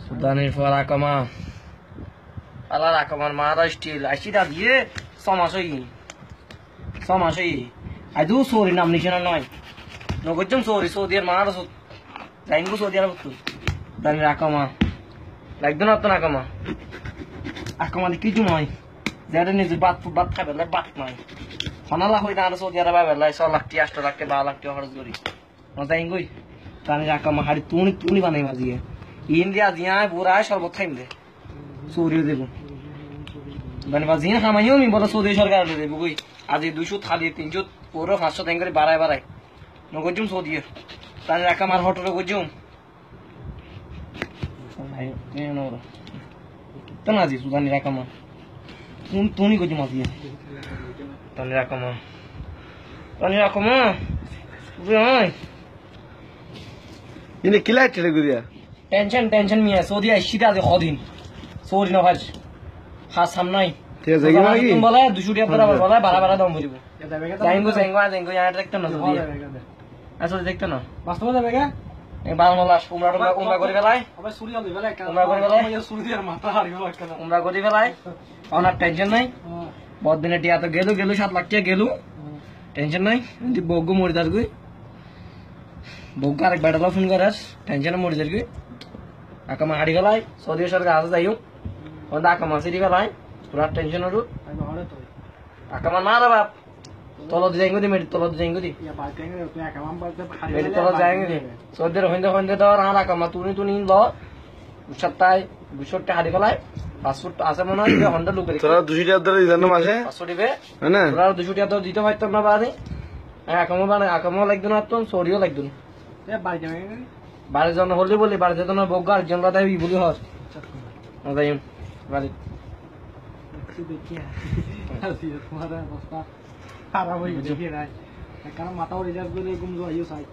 সুদানের পর আকামা আলার আকামার মারা স্টিল আইসিটা দিয়ে সমাসই আদু সরি নাম নিশানা নয় নগজম সরি সৌদিয়ার মারা যাইঙ্গু সৌদিয়ার বস্তু দানের আকামা লাগতো না তো আকামা আকামা কিছু নয় যারা নিজে বাত খাবে বাত নয় হনালা হই না আর সৌদি আরব বেলায় 6 লাখ 8 লাখ 12 লাখ খরচ করি যাইঙ্গুই দানের আকামা হাড়ি তুনি বানাই মাজিয়ে ইন্ডিয়া জিয়া বুড়ায় সর্বত খাইম দে সৌরিও দেব মানে জিয়া খামাইও আমি বলো সৌদি সরকার দেব কই আজ 200 থালি 300 পুরো 500 টাকা করে বাড়ায় নগজুম সৌদিয়ে তার আকামার হোটেলে গজুম ভাই কেন ওরা কেন আজি সুদানি আকামা তুনি গজুম আজি তানি আকামা বুঝাই ইনে কিলাই ঠেলে গুদিয়া টেনশন মিয়া সৌদি আইসিতে আছে কদিন সৌদি নভাজ হাত সামনাই ঠিক আছে কি মাগি তুমি বলে 200 টাকা করে বলে বাড়া দাম বলিব যাইঙ্গো ইয়ার দেখতে না সৌদি আসলে দেখতে না বাস্তবে যাবে কে এই বালমালা উমরা করে বেলায় আবার সুরিয়া লই বেলা উমরা করে বেলায় সুরিয়ার মাথা হারিব একটা উমরা করে বেলায় অনার টেনশন নাই বহুত দিনে টিয়া তো গেলু 7 লাখ টাকা গেলু টেনশন নাই দি বগু মরি দাস গই বগু আরেক বেড়ালা ফোন করাস টেনশনে মরি দাস গই আকামা হাড়ি গেলাই সৌদি সরকার আছে যাইও ওন্দা আকামা সিরি গেলাই পুরা টেনশন হরু আমি হরে তো আকামা মারা বাপ তলো যাইঙ্গো দি মেডি তলো যাইঙ্গো দি ইয়া বাইতে গে তুই একাম বাড়তে মেডি তলো যাইঙ্গো দি সৌদি হইন্দে দর আর আকামা তুনি ল সপ্তাহে 200 টাকা হাড়ি গেলাই 500 আছে মনে হয় হন্ডা লুক তোরা 200 টাকা ধরে দিন মাসে 500 দিবে হ্যাঁ না তোরা 200 টাকা তো দিতে পারতাম না বাড়ি আকামা লাগতো না তো সরিও লাগতো না এ বাড়ি যাবে কে বাড়ির জন্য হলে বলি বাড়িতে তো না বগ্গা আরেকজন রাধা বলি হস যাই বাড়ি দেখি আসি তোমার অবস্থা খারাপ হয়ে গেছে কারণ মাথা রিজার্ভ করে ঘুম যাইও চাই